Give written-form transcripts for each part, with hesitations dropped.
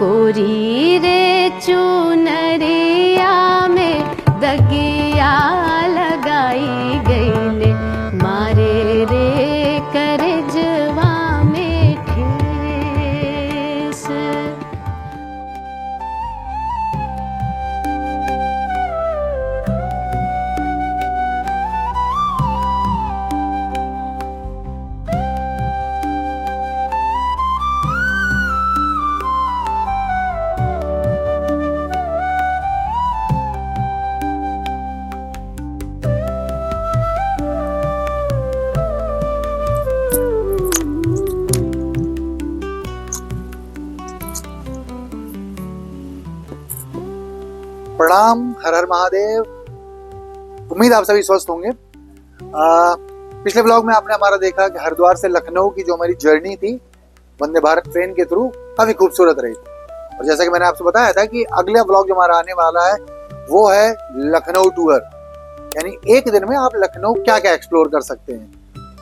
कोरी रे चुनरिया में दगिया लगाई गईले, मारे रे करजवा में ठेस। प्रणाम, हर हर महादेव। उम्मीद आप सभी स्वस्थ होंगे। पिछले ब्लॉग में आपने हमारा देखा कि हरिद्वार से लखनऊ की जो हमारी जर्नी थी वंदे भारत ट्रेन के थ्रू, काफी खूबसूरत रही। और जैसा कि मैंने आपसे बताया था कि अगला ब्लॉग जो हमारा आने वाला है वो है लखनऊ टूर, यानी एक दिन में आप लखनऊ क्या क्या एक्सप्लोर कर सकते हैं,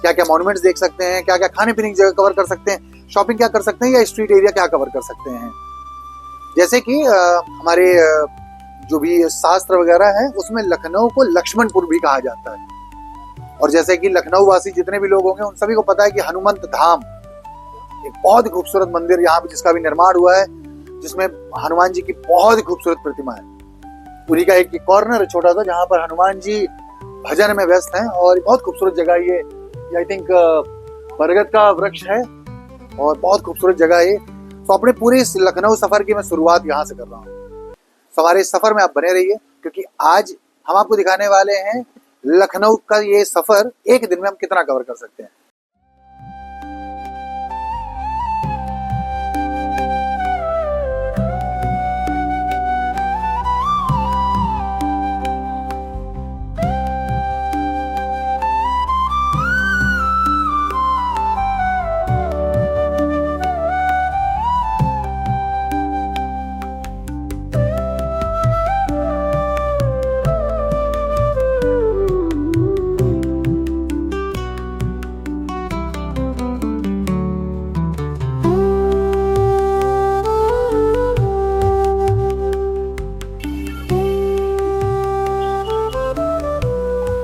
क्या क्या मॉन्यूमेंट्स देख सकते हैं, क्या क्या खाने पीने की जगह कवर कर सकते हैं, शॉपिंग क्या कर सकते हैं, या स्ट्रीट एरिया क्या कवर कर सकते हैं। जैसे कि हमारे जो भी शास्त्र वगैरह है उसमें लखनऊ को लक्ष्मणपुर भी कहा जाता है। और जैसे कि लखनऊ वासी जितने भी लोग होंगे उन सभी को पता है कि हनुमंत धाम एक बहुत ही खूबसूरत मंदिर यहाँ पे जिसका भी निर्माण हुआ है, जिसमें हनुमान जी की बहुत ही खूबसूरत प्रतिमा है। उन्हीं का एक कॉर्नर है छोटा सा जहाँ पर हनुमान जी भजन में व्यस्त हैं, और बहुत खूबसूरत जगह ये आई थिंक बरगद का वृक्ष है और बहुत खूबसूरत जगह है। तो अपने पूरे इस लखनऊ सफर की मैं शुरुआत यहाँ से कर रहा हूँ। हमारे इस सफर में आप बने रहिए, क्योंकि आज हम आपको दिखाने वाले हैं लखनऊ का ये सफर एक दिन में हम कितना कवर कर सकते हैं।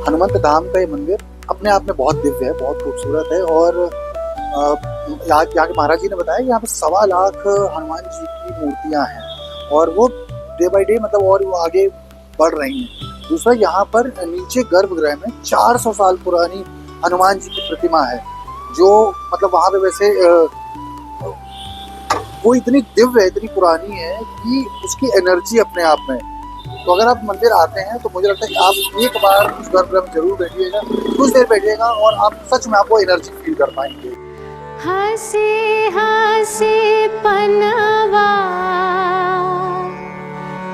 हनुमंत धाम का ये मंदिर अपने आप में बहुत दिव्य है, बहुत खूबसूरत है। और यहाँ के महाराज जी ने बताया कि यहाँ पे 1.25 लाख हनुमान जी की मूर्तियां हैं, और वो डे बाय डे मतलब और वो आगे बढ़ रही हैं। दूसरा, यहाँ पर नीचे गर्भगृह में 400 साल पुरानी हनुमान जी की प्रतिमा है, जो मतलब वहाँ पे वैसे वो इतनी दिव्य है, इतनी पुरानी है कि उसकी एनर्जी अपने आप में। तो अगर आप मंदिर आते हैं तो मुझे लगता है कि आप एक बार उस गर्भगृह में जरूर बैठिएगा, कुछ देर बैठिएगा, और आप सच में आपको एनर्जी फील कर पाएंगे। हंसी हंसी पनवा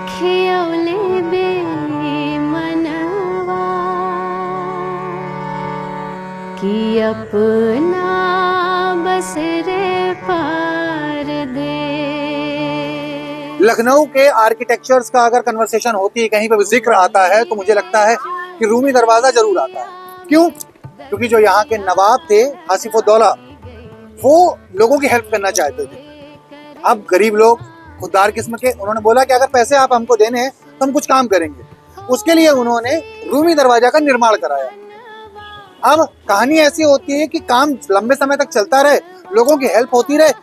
खियौले बे मनवा कि अपना बस रे पार दे। लखनऊ के आर्किटेक्चर्स का अगर कन्वर्सेशन होती है, कहीं पर जिक्र आता है, तो मुझे लगता है कि रूमी दरवाजा जरूर आता है। क्यों? क्योंकि जो यहाँ के नवाब थे आसिफउद्दौला, वो लोगों की हेल्प करना चाहते थे। अब गरीब लोग खुददार किस्म के, उन्होंने बोला कि अगर पैसे आप हमको देने हैं तो हम कुछ काम करेंगे। उसके लिए उन्होंने रूमी दरवाजा का निर्माण कराया। अब कहानी ऐसी होती है कि काम लंबे समय तक चलता रहे, लोगों की हेल्प होती रहे।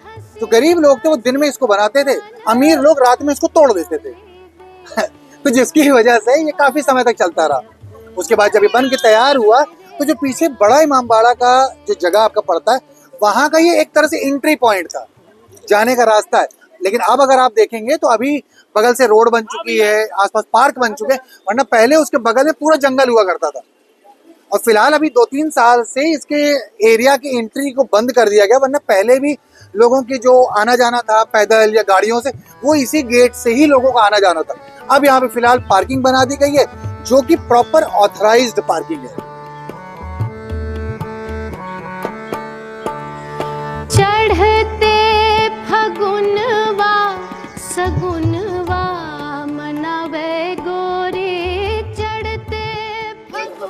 जो गरीब लोग थे वो दिन में इसको बनाते थे, अमीर लोग रात में इसको तोड़ देते थे तो जिसकी वजह से ये काफी समय तक चलता रहा। उसके बाद जब ये बन के तैयार हुआ तो जो पीछे बड़ा इमामबाड़ा का जो जगह आपका पड़ता है, वहां का ये एक तरह से एंट्री पॉइंट था, जाने का रास्ता है। लेकिन अब अगर आप देखेंगे तो अभी बगल से रोड बन चुकी है, आसपास पार्क बन चुके हैं, वरना पहले उसके बगल में पूरा जंगल हुआ करता था। और फिलहाल अभी 2-3 साल से इसके एरिया की एंट्री को बंद कर दिया गया, वरना पहले भी लोगों की जो आना जाना था पैदल या गाड़ियों से, वो इसी गेट से ही लोगों का आना जाना था। अब यहाँ पे फिलहाल पार्किंग बना दी गई है, जो कि प्रॉपर ऑथराइज्ड पार्किंग है। चढ़ते फगुनवा सगुनवा मनावे गोरी, चढ़ते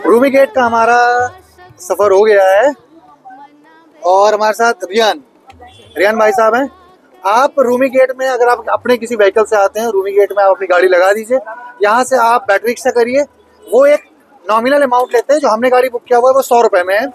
रूमी गेट का हमारा सफर हो गया है, और हमारे साथ रियान भाई साहब हैं। आप रूमी गेट में अगर आप अपने किसी व्हीकल से आते हैं, रूमी गेट में आप अपनी गाड़ी लगा दीजिए, यहाँ से आप बैटरी रिक्शा करिए। वो एक नॉमिनल अमाउंट लेते हैं। जो हमने गाड़ी बुक किया हुआ है वो 100 रुपए में है,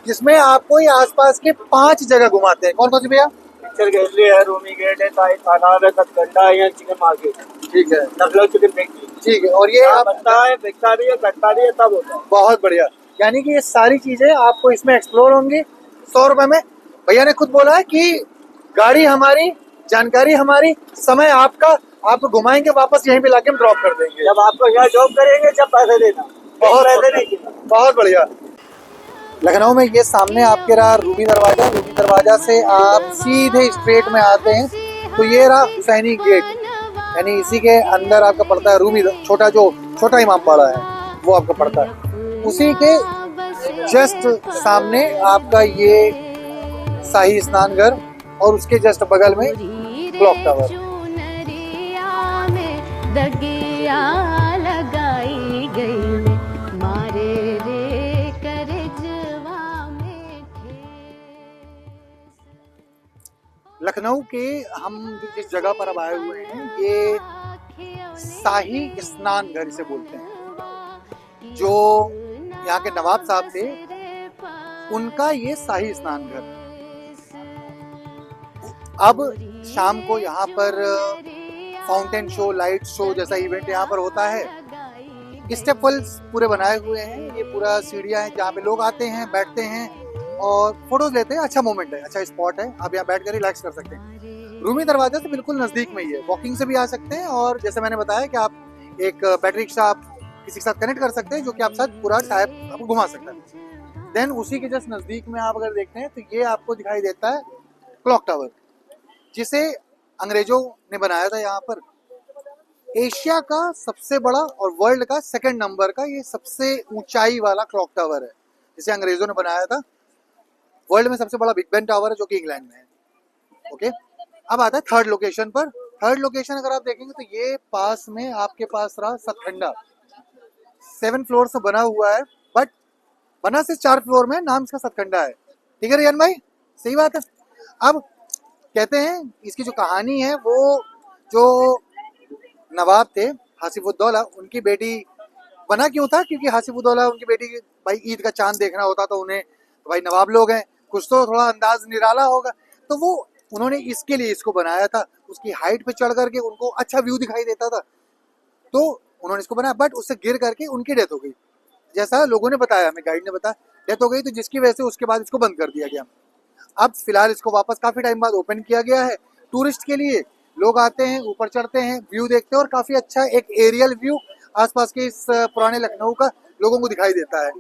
जिसमें आपको ये आसपास के 5 जगह घुमाते हैं। कौन कौन सी भैया? पिक्चर गैलरी है, रूमी गेट है, तालाब है, कटकंडा है, चिकन मार्केट, ठीक है, लखनऊ चिकन फैक्ट्री। ठीक है। और ये आप बनता है, बिकता भी है, कटता भी है, सब होता है। बहुत बढ़िया। यानी कि ये सारी चीजें आपको इसमें एक्सप्लोर होंगी 100 रुपए में। भैया ने खुद बोला है कि गाड़ी हमारी, जानकारी हमारी, समय आपका, आपको घुमाएंगे, वापस यहीं पे लाके हम ड्रॉप कर देंगे। जब आपको यहाँ जॉब करेंगे जब पैसे देना, बहुत पैसे नहीं। बहुत बढ़िया। लखनऊ में ये सामने आपके रहा रूबी दरवाजा। रूबी दरवाजा से आप सीधे स्ट्रेट में आते हैं तो ये रहा हुसैनी गेट, यानी इसी के अंदर आपका पड़ता है रूबी, छोटा इमाम बाड़ा है वो आपका पड़ता है। उसी के जस्ट सामने आपका ये शाही स्नान घर और उसके जस्ट बगल में क्लॉक टावर। दगिया लगाई गई मारे रे करजवा में। लखनऊ के हम जिस जगह पर अब आए हुए हैं ये शाही स्नान घर इसे बोलते हैं। जो यहाँ के नवाब साहब थे उनका ये शाही स्नान घर। अब शाम को यहाँ पर फाउंटेन शो, लाइट शो जैसा इवेंट यहाँ पर होता है। स्टेप वेल्स पूरे बनाए हुए हैं, ये पूरा सीढ़ियाँ हैं जहाँ पे लोग आते हैं, बैठते हैं और फोटोज लेते हैं। अच्छा मोमेंट है, अच्छा स्पॉट है, आप यहाँ बैठ कर रिलैक्स कर सकते हैं। रूमी दरवाजा से बिल्कुल नजदीक में ही है, वॉकिंग से भी आ सकते हैं। और जैसे मैंने बताया कि आप एक बैटरी रिक्शा आप किसी के साथ कनेक्ट कर सकते हैं जो कि आप साथ पूरा टाइप आपको घुमा सकता है। देन उसी के जस्ट नजदीक में आप अगर देखते हैं तो ये आपको दिखाई देता है क्लॉक टावर, जिसे अंग्रेजों ने बनाया था। यहाँ पर एशिया का सबसे बड़ा और वर्ल्ड का 2nd नंबर का ये सबसे ऊंचाई वाला क्लॉक टावर है, जिसे अंग्रेजों ने बनाया था। वर्ल्ड में सबसे बड़ा बिग बेन टावर है जो कि इंग्लैंड में है। ओके, अब आता है 3rd लोकेशन पर। 3rd लोकेशन अगर आप देखेंगे तो ये पास में आपके पास रहा सतखंडा। 7 फ्लोर से बना हुआ है, बट बना से 4 फ्लोर में, नाम इसका सतखंडा है। ठीक है रियान भाई, सही बात है। अब कहते हैं इसकी जो कहानी है वो जो नवाब थे हासिफुद्दौला, उनकी बेटी बना क्यों था? क्योंकि हासिफुद्दौला उनकी बेटी भाई ईद का चांद देखना होता तो उन्हें, तो भाई नवाब लोग हैं, कुछ तो थोड़ा अंदाज निराला होगा, तो वो उन्होंने इसके लिए इसको बनाया था। उसकी हाइट पे चढ़ करके उनको अच्छा व्यू दिखाई देता था तो उन्होंने इसको बनाया। बट उससे गिर करके उनकी डेथ हो गई, जैसा लोगों ने बताया, हमें गाइड ने बताया डेथ हो गई, तो जिसकी वजह से उसके बाद इसको बंद कर दिया गया। अब फिलहाल इसको वापस काफी टाइम बाद ओपन किया गया है टूरिस्ट के लिए। लोग आते हैं, ऊपर चढ़ते हैं, व्यू देखते हैं और काफी अच्छा एक एरियल व्यू आसपास के इस पुराने लखनऊ का लोगों को दिखाई देता है।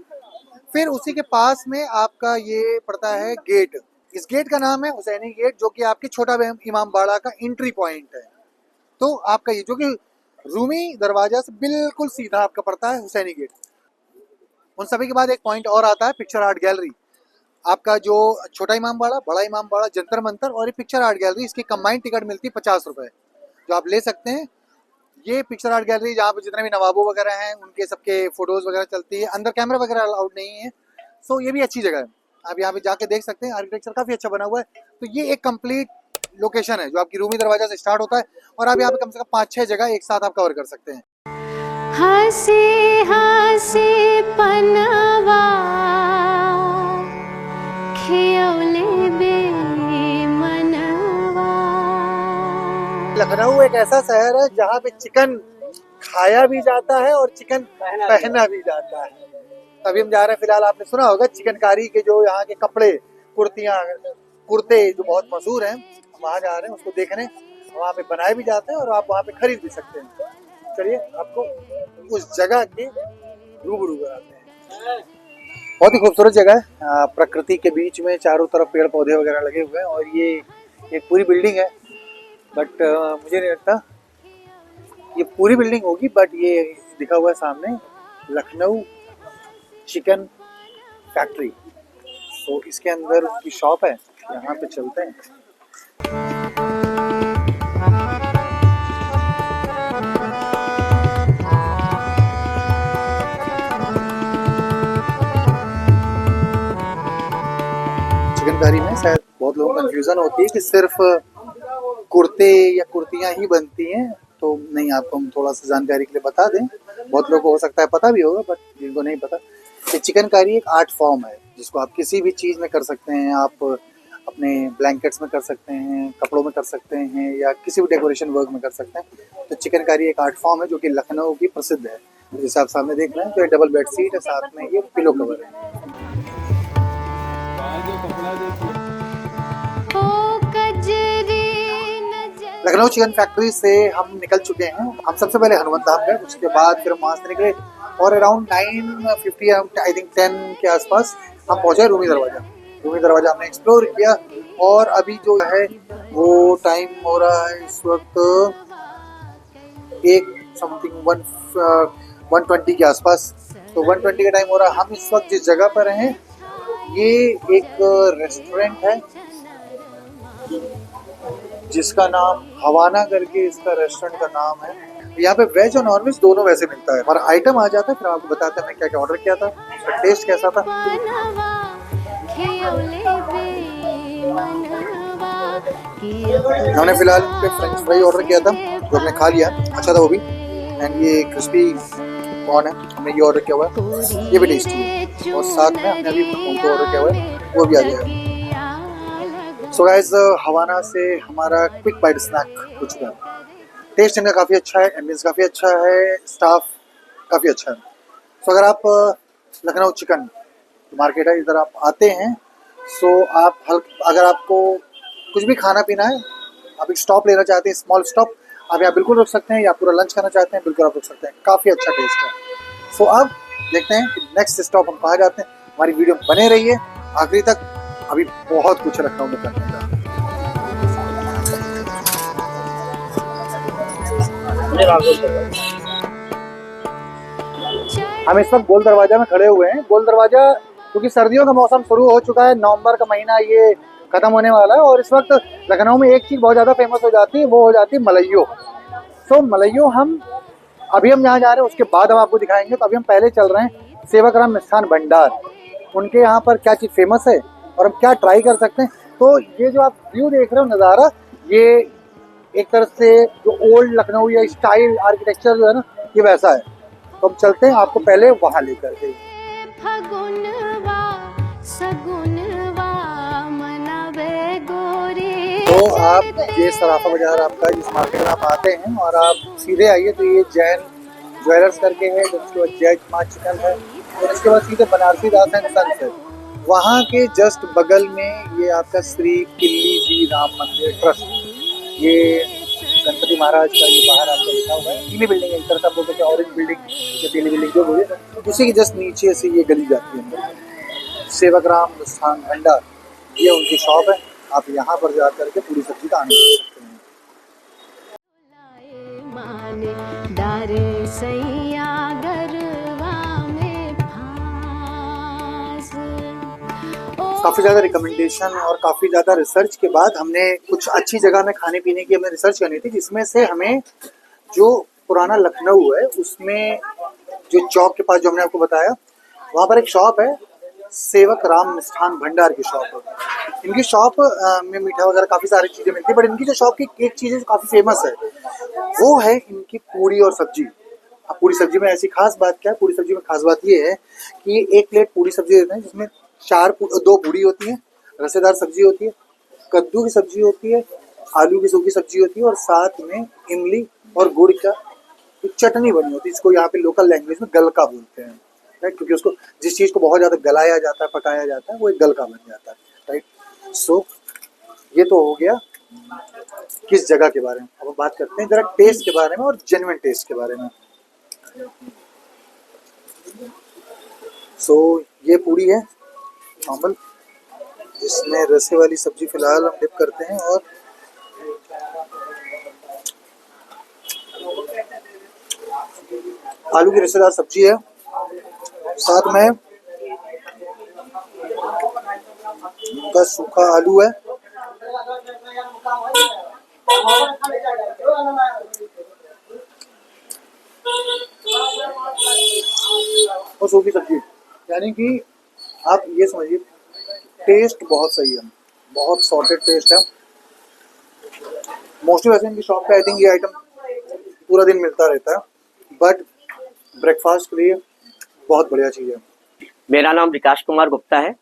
फिर उसी के पास में आपका ये पड़ता है गेट। इस गेट का नाम है हुसैनी गेट, जो कि आपके छोटा इमाम बाड़ा का एंट्री पॉइंट है। तो आपका ये जो कि रूमी दरवाजा से बिल्कुल सीधा आपका पड़ता है हुसैनी गेट। उन सभी के बाद एक पॉइंट और आता है पिक्चर आर्ट गैलरी। आपका जो छोटा इमाम बाड़ा, बड़ा इमाम बाड़ा, जंतर मंतर और ये पिक्चर आर्ट गैलरी, इसकी कंबाइंड टिकट मिलती है 50 रुपए, जो आप ले सकते हैं। ये पिक्चर आर्ट गैलरी जहाँ पे जितने भी नवाबों वगैरह हैं उनके सबके फोटोज वगैरह चलती है। अंदर कैमरा वगैरह अलाउड नहीं है, सो ये भी अच्छी जगह है, आप यहाँ पे जाके देख सकते हैं। आर्किटेक्चर काफी अच्छा बना हुआ है। तो ये एक कंप्लीट लोकेशन है जो आपकी रूमी दरवाजा से स्टार्ट होता है और आप यहाँ पे कम से कम 5-6 जगह एक साथ आप कवर कर सकते हैं। हंसी हंसी पनवा खियौले बेमनवा। लखनऊ एक ऐसा शहर है जहाँ पे चिकन खाया भी जाता है और चिकन पहना भी जाता है। अभी हम जा रहे हैं, फिलहाल आपने सुना होगा चिकनकारी के जो यहाँ के कपड़े, कुर्तियाँ, कुर्ते जो बहुत मशहूर हैं, हम वहाँ जा रहे हैं उसको देखने। वहाँ पे बनाए भी जाते हैं और आप वहाँ पे खरीद भी सकते हैं। चलिए आपको उस जगह के रूबरू कराते हैं। बहुत ही खूबसूरत जगह है, प्रकृति के बीच में चारों तरफ पेड़ पौधे वगैरह लगे हुए हैं और ये एक पूरी बिल्डिंग है। बट मुझे नहीं लगता ये पूरी बिल्डिंग होगी, बट ये दिखा हुआ है सामने लखनऊ चिकन फैक्ट्री। तो इसके अंदर उनकी शॉप है, यहाँ पे चलते हैं। चिकनकारी में शायद बहुत लोगों को कंफ्यूजन होती है कि सिर्फ कुर्ते या कुर्तियाँ ही बनती हैं, तो नहीं, आपको हम थोड़ा सा जानकारी के लिए बता दें। बहुत लोगों को हो सकता है पता भी होगा, बट जिनको नहीं पता, ये चिकनकारी एक आर्ट फॉर्म है जिसको आप किसी भी चीज़ में कर सकते हैं। आप अपने ब्लैंकेट्स में कर सकते हैं, कपड़ों में कर सकते हैं, या किसी भी डेकोरेशन वर्क में कर सकते हैं। तो चिकनकारी एक आर्ट फॉर्म है जो कि लखनऊ की प्रसिद्ध है। जैसे आप सामने देख रहे हैं, तो ये डबल बेड शीट है, साथ में ये पिलो कवर है। ओ कजरी नजर लखनऊ चिकन फैक्ट्री से हम निकल चुके हैं। हम सबसे पहले हनुमान धाम गए, उसके बाद फिर हम वहाँ से निकले और अराउंड 9:50 आई थिंक 10 के आसपास हम पहुँचे रूमी दरवाजा। रूमी दरवाजा हमने एक्सप्लोर किया और अभी जो है वो टाइम हो रहा है इस वक्त 1:20 के आसपास। तो 1:20 का टाइम हो रहा है। हम इस वक्त जिस जगह पर हैं ये एक रेस्टोरेंट है जिसका नाम हवाना करके इसका रेस्टोरेंट का नाम है। यहाँ पे वेज और नॉन वेज दोनों वैसे मिलता है। और आइटम आ जाता है, फिर आपको बताते हैं मैं क्या क्या ऑर्डर किया था, उसका टेस्ट कैसा था। बनवा खेवले बे मनवा कि हमने फिलहाल पे फ्रेंच फ्राई ऑर्डर किया था जो हमने खा लिया, अच्छा था वो भी। एंड ये क्रिस्पी कॉर्न है, हमने ये ऑर्डर किया हुआ है, ये भी टेस्टी है। और साथ में हमने अभी मोमो ऑर्डर किया हुआ है, वो भी आ जाएगा। सो गाइस, हवाना से हमारा क्विक बाइट स्नैक हो चुका है। टेस्ट इनका काफ़ी अच्छा है, एम्बियंस काफ़ी अच्छा है, स्टाफ काफ़ी अच्छा है। सो अगर आप लखनऊ चिकन मार्केट है इधर आप आते हैं, सो आप अगर आपको कुछ भी खाना पीना है, आप एक स्टॉप लेना चाहते हैं, स्मॉल स्टॉप, आप यहाँ बिल्कुल रुक सकते हैं। या पूरा लंच करना चाहते हैं, बिल्कुल आप रुक सकते हैं। काफ़ी अच्छा टेस्ट है। सो अब देखते हैं कि नेक्स्ट स्टॉप हम कहाँ जाते हैं। हमारी वीडियो बने रही है आखिरी तक, अभी बहुत कुछ लखनऊ में करने का। हम इस वक्त गोल दरवाजा में खड़े हुए हैं। गोल दरवाजा क्योंकि सर्दियों का मौसम शुरू हो चुका है, नवंबर का महीना ये खत्म होने वाला है और इस वक्त लखनऊ में एक चीज़ बहुत ज़्यादा फेमस हो जाती है, वो हो जाती है मलइयो। सो मलइयो हम जहाँ जा रहे हैं उसके बाद हम आपको दिखाएंगे। तो अभी हम पहले चल रहे हैं सेवकराम मिष्ठान भंडार, उनके यहाँ पर क्या चीज़ फेमस है और हम क्या ट्राई कर सकते हैं। तो ये जो आप व्यू देख रहे हो, नज़ारा, ये एक तरह से जो ओल्ड लखनऊ या स्टाइल आर्किटेक्चर जो है ना, ये वैसा है। तो हम चलते हैं आपको पहले वहाँ लेकर के। फगुनवा सगुनवा मनावे गोरी। तो आप ये सराफा बाजार आपका, जिस मार्केट में आप आते हैं और आप सीधे आइए तो ये जैन ज्वेलर्स करके है, उसके बाद जय माँ चिकन है और इसके बाद सीधे बनारसी दास एंड सन्स है। वहाँ के जस्ट बगल में ये आपका श्री किल्ली जी राम मंदिर ट्रस्ट, ये गणपति महाराज का ये बाहर आपको लिखा हुआ है। पीली बिल्डिंग है, एक तरह से आप बोल सकते हैं ऑरेंज बिल्डिंग या पीली बिल्डिंग जो बोले, उसी के जस्ट नीचे से ये गली जाती है। सेवकराम मिष्ठान भंडार, ये उनकी शॉप है। आप यहाँ पर जा करके पूरी सब्जी का आनंद ले सकते हैं। माने डारे सैया गरवा में फांस। काफ़ी ज़्यादा रिकमेंडेशन और काफ़ी ज़्यादा रिसर्च के बाद हमने कुछ अच्छी जगह में खाने पीने की हमें रिसर्च करनी थी, जिसमें से हमें जो पुराना लखनऊ है उसमें जो चौक के पास जो हमने आपको बताया, वहाँ पर एक शॉप है, सेवकराम मिष्ठान भंडार की शॉप है। इनकी शॉप में मीठा वगैरह काफ़ी सारी चीज़ें मिलती है, बट इनकी जो शॉप की एक चीज़ है जो काफ़ी फेमस है, वो है इनकी पूरी और सब्जी। अब पूरी सब्जी में ऐसी खास बात क्या है, पूरी सब्जी में खास बात ये है कि एक प्लेट पूरी सब्जी देते हैं जिसमें 2 पूरी होती है, रसेदार सब्जी होती है, कद्दू की सब्जी होती है, आलू की सूखी सब्जी होती है और साथ में इमली और गुड़ का एक चटनी बनी होती है, जिसको यहाँ पे लोकल लैंग्वेज में गलका बोलते हैं, राइट। क्योंकि उसको जिस चीज़ को बहुत ज़्यादा गलाया जाता है, पकाया जाता है, वो एक गलका बन जाता है, राइट। सो ये तो हो गया किस जगह के बारे में। अब बात करते हैं जरा टेस्ट के बारे में और जेन्युइन टेस्ट के बारे में। सो ये पूरी है नॉर्मल, जिसमें रसे वाली सब्जी फिलहाल हम डिप करते हैं और आलू की रसेदार सब्जी है, साथ में उनका सूखा आलू है और सूखी सब्जी। यानी कि आप ये समझिए टेस्ट बहुत सही है, बहुत सॉर्टेड टेस्ट है। मोस्टली वैसे इनकी शॉप पे आई थिंक ये आइटम पूरा दिन मिलता रहता है, बट ब्रेकफास्ट के लिए बहुत बढ़िया चीज़ है। मेरा नाम विकास कुमार गुप्ता है।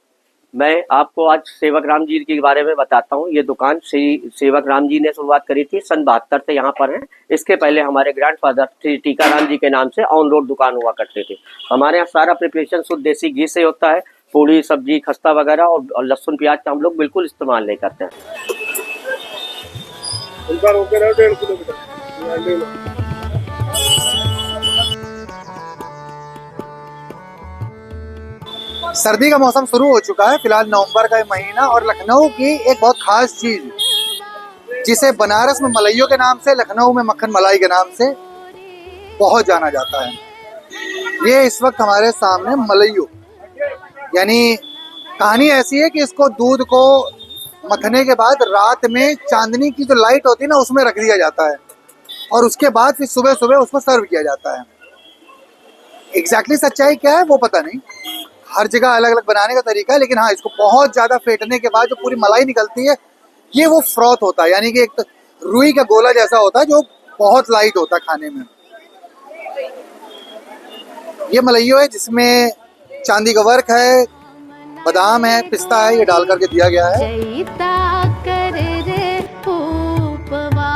मैं आपको आज सेवक राम जी के बारे में बताता हूँ। ये दुकान श्री सेवक राम जी ने शुरुआत करी थी, सन 72 से यहाँ पर है। इसके पहले हमारे ग्रैंडफादर श्री टीकाराम जी के नाम से ऑन रोड दुकान हुआ करते थे। हमारे यहाँ सारा प्रिपरेशन शुद्ध देसी घी से होता है। पूड़ी सब्जी खस्ता वगैरह और लहसुन प्याज का हम लोग बिल्कुल इस्तेमाल नहीं करते हैं। उनका रोके रहो 1.5 किलोमीटर। सर्दी का मौसम शुरू हो चुका है, फिलहाल नवंबर का महीना, और लखनऊ की एक बहुत खास चीज जिसे बनारस में मलाइयों के नाम से, लखनऊ में मक्खन मलाई के नाम से बहुत जाना जाता है। ये इस वक्त हमारे सामने मलाइयो, यानी कहानी ऐसी है कि इसको दूध को मखने के बाद रात में चांदनी की जो लाइट होती है ना उसमें रख दिया जाता है और उसके बाद फिर सुबह सुबह उसको सर्व किया जाता है। एग्जैक्टली सच्चाई क्या है वो पता नहीं, हर जगह अलग अलग बनाने का तरीका है, लेकिन हाँ इसको बहुत ज़्यादा फेंटने के बाद जो पूरी मलाई निकलती है ये वो फ्रॉथ होता है, यानी कि एक तो रुई का गोला जैसा होता है जो बहुत लाइट होता है खाने में। ये मलाइयो है जिसमें चांदी का वर्क है, बादाम है, पिस्ता है, ये डाल करके दिया गया है। चैता कर रे उपवास,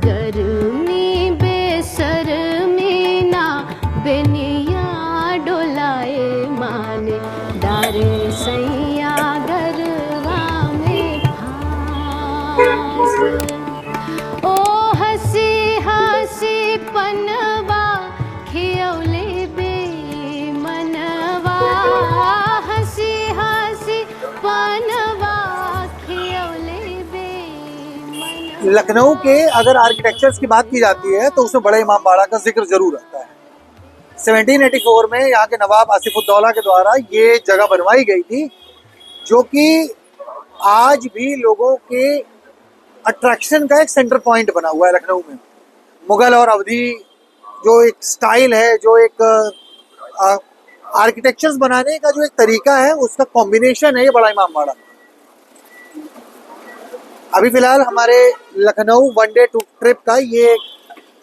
गर्मी बेसरमी ना बेनिया डोलाए माने, डारे सैया गरवा में फास। ओ हसी हसी पनवा खियौले बे मनवा, हसी हसी पनवा खियौले बे मनवा। लखनऊ के अगर आर्किटेक्चर्स की बात की जाती है तो उसमें बड़े इमाम बाड़ा का जिक्र जरूर आता है। 1784 में यहाँ के नवाब आसिफुद्दौला के द्वारा ये जगह बनवाई गई थी, जो कि आज भी लोगों के अट्रैक्शन का एक सेंटर पॉइंट बना हुआ है लखनऊ में। मुगल और अवधी जो एक स्टाइल है, जो एक आर्किटेक्चर्स बनाने का जो एक तरीका है, उसका कॉम्बिनेशन है ये बड़ा इमाम बाड़ा। अभी फिलहाल हमारे लखनऊ वनडे ट्रिप का ये एक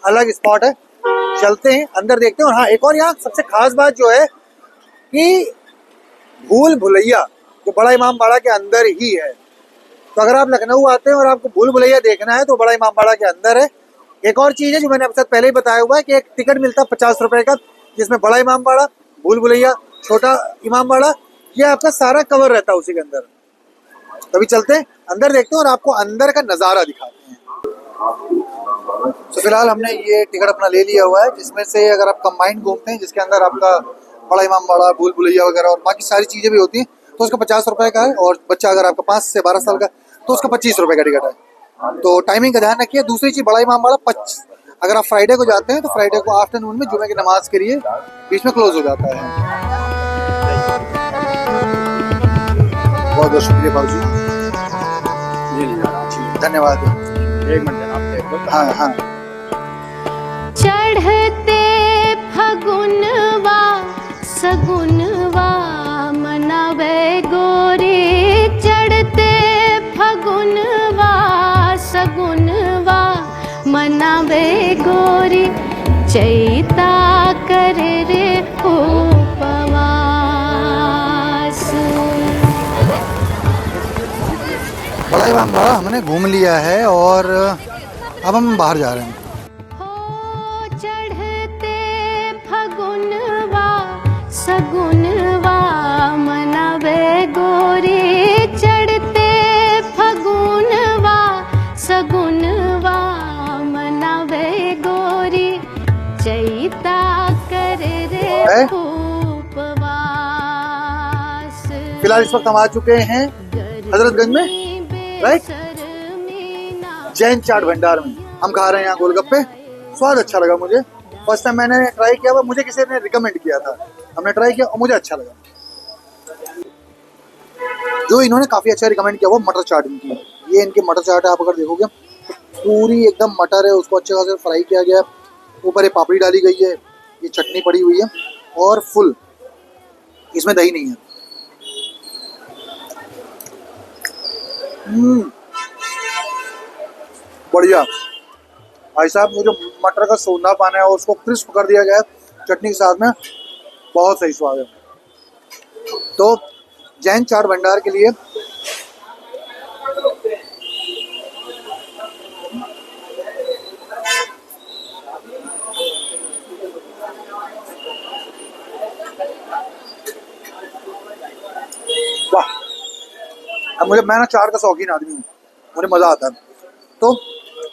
अलग स्पॉट है, चलते हैं अंदर देखते हैं। और हाँ, एक और यहाँ सबसे खास बात जो है कि भूल भुलैया जो बड़ा इमाम बाड़ा के अंदर ही है। तो अगर आप लखनऊ आते हैं और आपको भूल भुलैया देखना है तो बड़ा इमाम बाड़ा के अंदर है। एक और चीज़ है जो मैंने आपके साथ पहले ही बताया हुआ है कि एक टिकट मिलता है 50 रुपए का, जिसमें बड़ा इमाम बाड़ा, भूल भुलैया, छोटा इमाम बाड़ा, ये आपका सारा कवर रहता है उसी के अंदर। तो अभी चलते हैं अंदर, देखते हैं और आपको अंदर का नज़ारा दिखाते हैं। तो फिलहाल हमने ये टिकट अपना ले लिया हुआ है, जिसमें से अगर आप कंबाइंड घूमते हैं, जिसके अंदर आपका बड़ा इमाम बाड़ा, भूल भुलैया वगैरह और बाकी सारी चीज़ें भी होती हैं, तो उसका 50 रुपए का है। और बच्चा अगर आपका 5 से 12 साल का तो उसका 25 रुपए का टिकट है। तो टाइमिंग का ध्यान रखिए। दूसरी चीज़, बड़ा इमाम बाड़ा अगर आप फ्राइडे को जाते हैं तो फ्राइडे को आफ्टरनून में जुमे की नमाज के लिए बीच में क्लोज हो जाता है। बहुत बहुत शुक्रिया बाबू जी, धन्यवाद। 1 मिनट आप। हाँ हाँ। चढ़ते फगुनवा सगुनवा मनावे गोरी, चढ़ते फगुनवा सगुनवा मनावे गोरी, चैता कर रे उपवास। बड़ा इमाम बाड़ा हमने घूम लिया है और अब हम बाहर जा रहे हैं। हो चढ़ते फगुनवा सगुनवा मनावे गोरी, चढ़ते फगुनवा सगुनवा मनावे गोरी, चैता कर रे उपवास। फिलहाल इस वक्त हम आ चुके हैं हजरतगंज में, राइट, जैन चाट भंडार में। हम खा रहे हैं यहाँ गोलगप्पे, स्वाद अच्छा लगा मुझे। फर्स्ट टाइम मैंने ट्राई किया, वो मुझे किसी ने रिकमेंड किया था, हमने ट्राई किया और मुझे अच्छा लगा। जो इन्होंने काफ़ी अच्छा रिकमेंड किया वो मटर चाट इनकी, ये इनकी मटर चाट है। आप अगर देखोगे पूरी एकदम मटर है, उसको अच्छे खासे फ्राई किया गया है, ऊपर ये पापड़ी डाली गई है, ये चटनी पड़ी हुई है और फुल, इसमें दही नहीं है। बढ़िया भाई साहब, वो जो मटर का सोंधापन है और उसको क्रिस्प कर दिया गया है चटनी के साथ में, बहुत सही स्वाद है। तो जैन चाट भंडार के लिए वाह, अब मैं ना चाट का शौकीन आदमी हूँ, मुझे मज़ा आता है। तो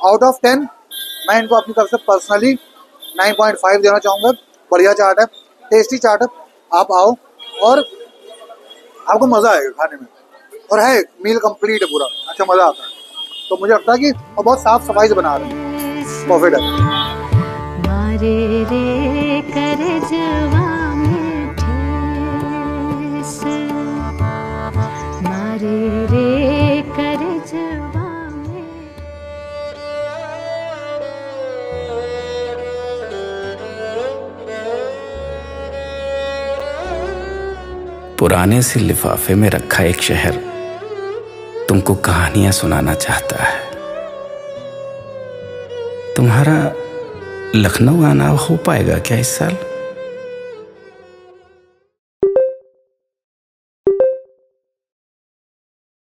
आउट ऑफ 10 मैं इनको अपनी तरफ से पर्सनली 9.5 देना चाहूँगा। बढ़िया चाट है, टेस्टी चाट है, आप आओ और आपको मज़ा आएगा खाने में, और है मील कंप्लीट है पूरा, अच्छा मज़ा आता है। तो मुझे लगता है कि वो बहुत साफ सफाई से बना रहे हैं, परफेक्ट है। मारे रे करजवा में ठेस, मारे रे करजवा में। पुराने से लिफाफे में रखा एक शहर तुमको कहानियां सुनाना चाहता है। तुम्हारा लखनऊ आना हो पाएगा क्या इस साल?